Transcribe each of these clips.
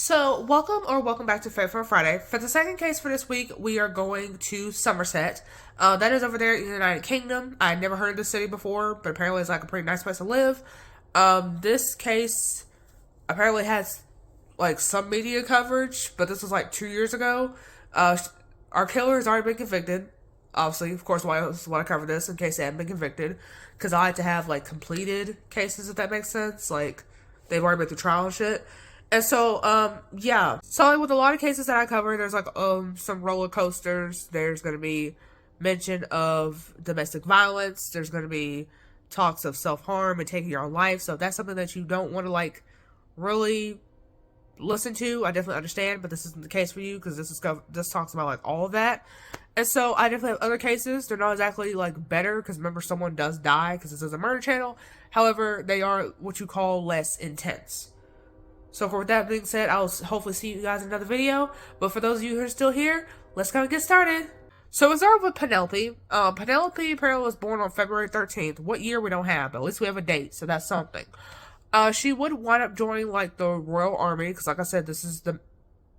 So, welcome back to Favorite Friday. For the second case for this week, we are going to Somerset. That is over there in the United Kingdom. I had never heard of this city before, but apparently it's like a pretty nice place to live. This case apparently has like some media coverage, but this was like 2 years ago. Our killer has already been convicted. Obviously, of course, why I want to cover this in case they haven't been convicted, because I like to have like completed cases, if that makes sense. Like they've already been through trial and shit. And so, yeah. So, like, with a lot of cases that I cover, there's, like, some roller coasters. There's going to be mention of domestic violence. There's going to be talks of self-harm and taking your own life. So, if that's something that you don't want to, like, really listen to, I definitely understand. But this isn't the case for you, because this talks about, like, all of that. And so, I definitely have other cases. They're not exactly, like, better, because remember, someone does die, because this is a murder channel. However, they are what you call less intense. So for that being said, I'll hopefully see you guys in another video. But for those of you who are still here, let's go and get started. So we'll start with Penelope. Penelope apparently was born on February 13th. What year we don't have, but at least we have a date, so that's something. She would wind up joining like the Royal Army, because like I said, this is the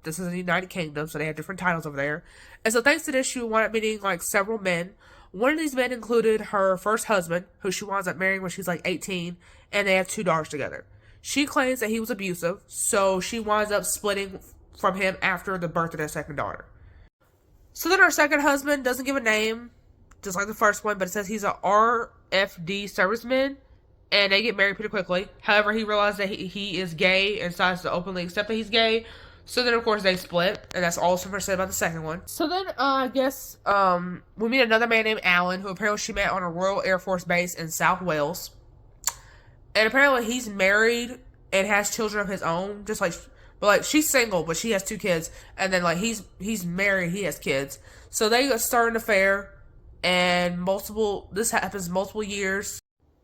United Kingdom, so they have different titles over there. And so thanks to this, she would wind up meeting like several men. One of these men included her first husband, who she winds up marrying when she's like 18, and they have 2 daughters together. She claims that he was abusive, so she winds up splitting from him after the birth of their second daughter. So then her second husband doesn't give a name, just like the first one, but it says he's a RFD serviceman, and they get married pretty quickly. However, he realized that he is gay and decides to openly accept that he's gay. So then, of course, they split, and that's all Summer said about the second one. So then, I guess, we meet another man named Alan, who apparently she met on a Royal Air Force base in South Wales. And apparently he's married and has children of his own, just like, but like she's single, but she has 2 kids, and then like he's married, he has kids. So they start an affair, and this happens multiple years.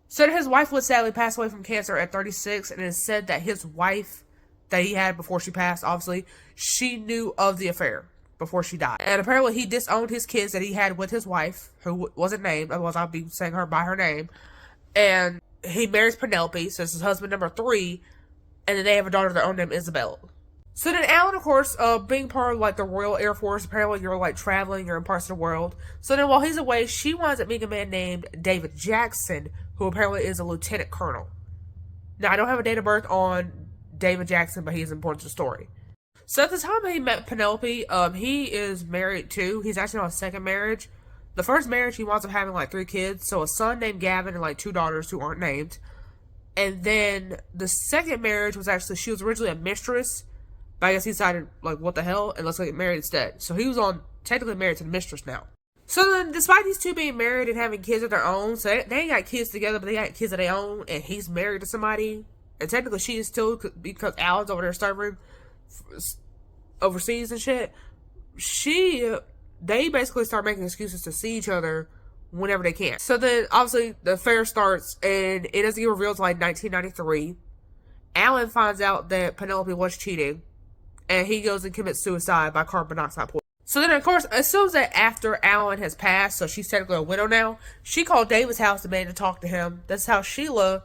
So his wife would sadly pass away from cancer at 36, and it is said that his wife that he had before she passed, obviously, she knew of the affair before she died. And apparently he disowned his kids that he had with his wife, who wasn't named, otherwise I'll be saying her by her name, and he marries Penelope, so it's his husband number 3, and then they have a daughter of their own named Isabel. So then Alan, of course, being part of like the Royal Air Force, apparently you're like traveling, you're in parts of the world. So then while he's away, she winds up meeting a man named David Jackson, who apparently is a lieutenant colonel. Now, I don't have a date of birth on David Jackson, but he is important to the story. So at the time he met Penelope, he is married too. He's actually on a second marriage. The first marriage, he winds up having like 3 kids. So a son named Gavin and like 2 daughters who aren't named. And then the second marriage was actually, she was originally a mistress. But I guess he decided, like, what the hell? And let's get married instead. So he was technically married to the mistress now. So then, despite these 2 being married and having kids of their own, so they ain't got kids together, but they got kids of their own. And he's married to somebody. And technically she is too, because Alan's over there serving overseas and shit. They basically start making excuses to see each other whenever they can. So then, obviously, the affair starts, and it doesn't get revealed until like 1993. Alan finds out that Penelope was cheating, and he goes and commits suicide by carbon monoxide poisoning. So then, of course, as soon as that after Alan has passed, so she's technically a widow now, she called David's house demanding to talk to him. That's how Sheila,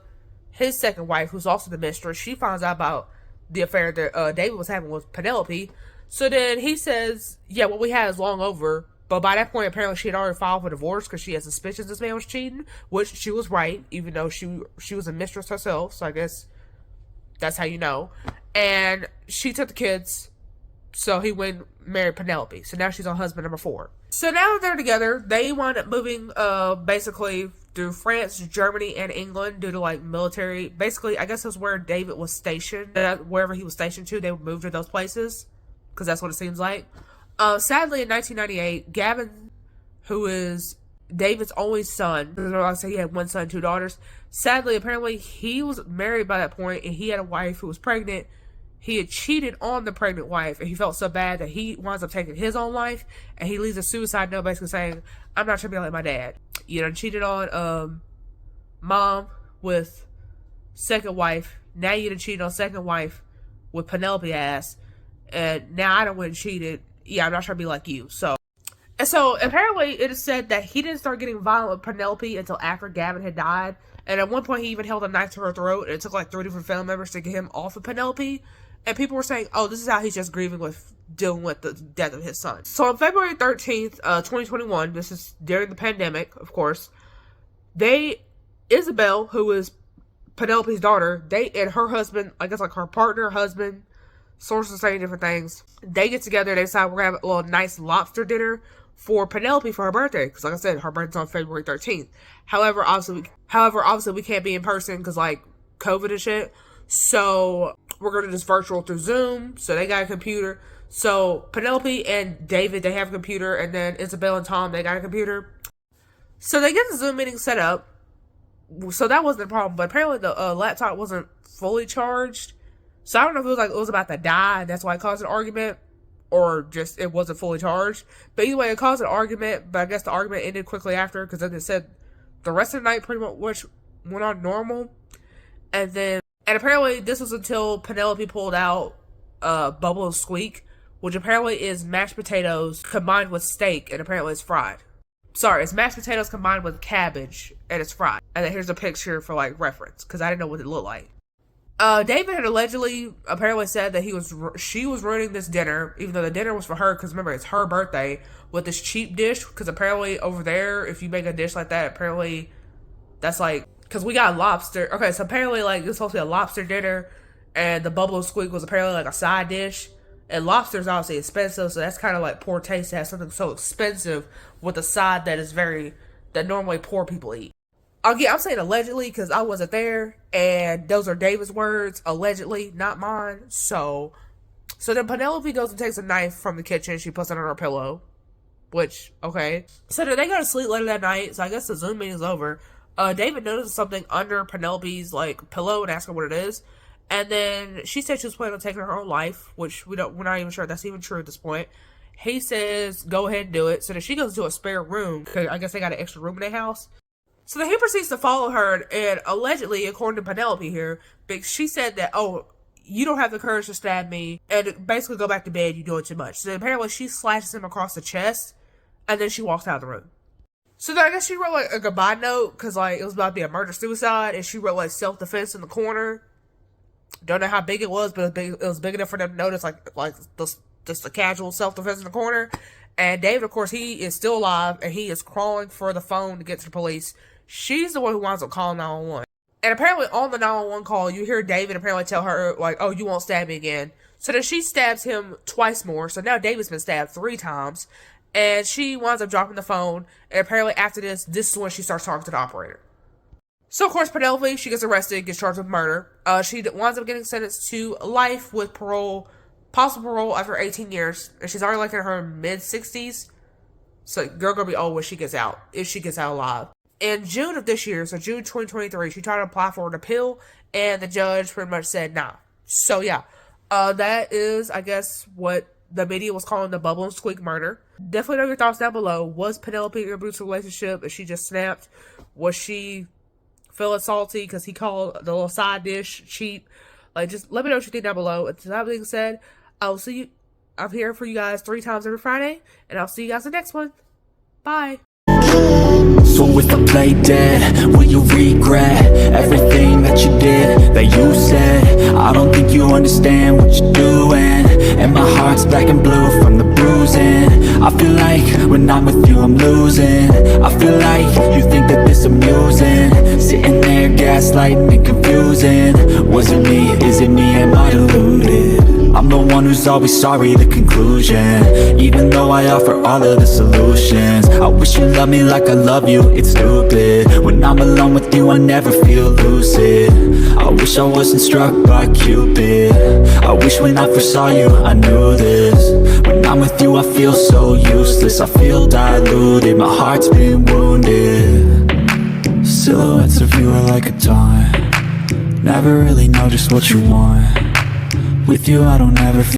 his second wife, who's also the mistress, she finds out about the affair that David was having with Penelope. So then he says, yeah, what we had is long over. But by that point, apparently she had already filed for divorce because she had suspicions this man was cheating, which she was right, even though she was a mistress herself. So I guess that's how you know. And she took the kids, so he went and married Penelope. So now she's on husband number 4. So now that they're together, they wind up moving basically through France, Germany, and England due to like military. Basically, I guess that's where David was stationed. Wherever he was stationed to, they would move to those places. Because that's what it seems like. Sadly, in 1998, Gavin, who is David's only son, like I said, he had 1 son, 2 daughters. Sadly, apparently, he was married by that point, and he had a wife who was pregnant. He had cheated on the pregnant wife, and he felt so bad that he winds up taking his own life, and he leaves a suicide note basically saying, I'm not trying to be like my dad. You know, cheated on mom with second wife. Now you done cheated on second wife with Penelope ass. And now I done went and cheated. Yeah, I'm not trying to be like you. So apparently it is said that he didn't start getting violent with Penelope until after Gavin had died. And at one point he even held a knife to her throat. And it took like 3 different family members to get him off of Penelope. And people were saying, oh, this is how he's just grieving with dealing with the death of his son. So on February 13th, 2021, this is during the pandemic, of course, Isabel, who is Penelope's daughter, they and her husband, I guess like her partner, husband, sources saying different things. They get together, they decide we're going to have a little nice lobster dinner for Penelope for her birthday. Because like I said, her birthday's on February 13th. However, obviously we can't be in person because like COVID and shit. So we're going to just virtual through Zoom. So they got a computer. So Penelope and David, they have a computer. And then Isabel and Tom, they got a computer. So they get the Zoom meeting set up. So that wasn't a problem. But apparently the laptop wasn't fully charged. So I don't know if it was like it was about to die and that's why it caused an argument. Or just it wasn't fully charged. But either way, it caused an argument. But I guess the argument ended quickly after. Because then it said the rest of the night pretty much went on normal. And apparently this was until Penelope pulled out Bubble and Squeak. Which apparently is mashed potatoes combined with steak. And apparently it's fried. Sorry, it's mashed potatoes combined with cabbage. And it's fried. And then here's a picture for like reference. Because I didn't know what it looked like. David had apparently said that she was ruining this dinner, even though the dinner was for her, because remember, it's her birthday, with this cheap dish, because apparently over there, if you make a dish like that, apparently that's like, because we got lobster. Okay, so apparently like it's supposed to be a lobster dinner, and the Bubble and Squeak was apparently like a side dish, and lobster is obviously expensive, so that's kind of like poor taste to have something so expensive with a side that normally poor people eat. Again, I'm saying allegedly because I wasn't there, and those are David's words, allegedly, not mine. So then Penelope goes and takes a knife from the kitchen. She puts it on her pillow, which, okay. So then they go to sleep later that night, so I guess the Zoom meeting's over. David notices something under Penelope's, like, pillow and asks her what it is. And then she said she was planning on taking her own life, which we're not even sure if that's even true at this point. He says, go ahead and do it. So then she goes to a spare room, because I guess they got an extra room in their house. So then he proceeds to follow her, and allegedly, according to Penelope here, she said that, oh, you don't have the courage to stab me, and basically go back to bed, you're doing too much. So apparently she slashes him across the chest, and then she walks out of the room. So then I guess she wrote like a goodbye note, because like it was about to be a murder-suicide, and she wrote like self-defense in the corner. Don't know how big it was, but it was big enough for them to notice like just a casual self-defense in the corner. And David, of course, he is still alive, and he is crawling for the phone to get to the police. She's the one who winds up calling 911. And apparently on the 911 call, you hear David apparently tell her, like, oh, you won't stab me again. So then she stabs him twice more. So now David's been stabbed 3 times. And she winds up dropping the phone. And apparently after this is when she starts talking to the operator. So, of course, Penelope, she gets arrested, gets charged with murder. She winds up getting sentenced to life with parole, possible parole after 18 years. And she's already like in her mid-60s. So, girl gonna be old when she gets out, if she gets out alive. In June of this year, so June 2023, she tried to apply for an appeal, and the judge pretty much said nah. So yeah, that is, I guess, what the media was calling the Bubble and Squeak murder. Definitely know your thoughts down below. Was Penelope in a abusive relationship? Is she just snapped? Was she feeling salty because he called the little side dish cheap? Like, just let me know what you think down below. And that being said, I will see you. I'm here for you guys 3 times every Friday, and I'll see you guys in the next one. Bye. So if I play dead, will you regret everything that you did, that you said? I don't think you understand what you're doing, and my heart's black and blue from the bruising. I feel like when I'm with you I'm losing. I feel like you think that this amusing, sitting there gaslighting and confusing. Was it me? Is it me? Am I deluded? I'm the one who's always sorry, the conclusion. Even though I offer all of the solutions, I wish you loved me like I love you, it's stupid. When I'm alone with you I never feel lucid. I wish I wasn't struck by Cupid. I wish when I first saw you I knew this. When I'm with you I feel so useless, I feel diluted, my heart's been wounded. Silhouettes of you are like a taunt, never really know just what you want. With you I don't ever feel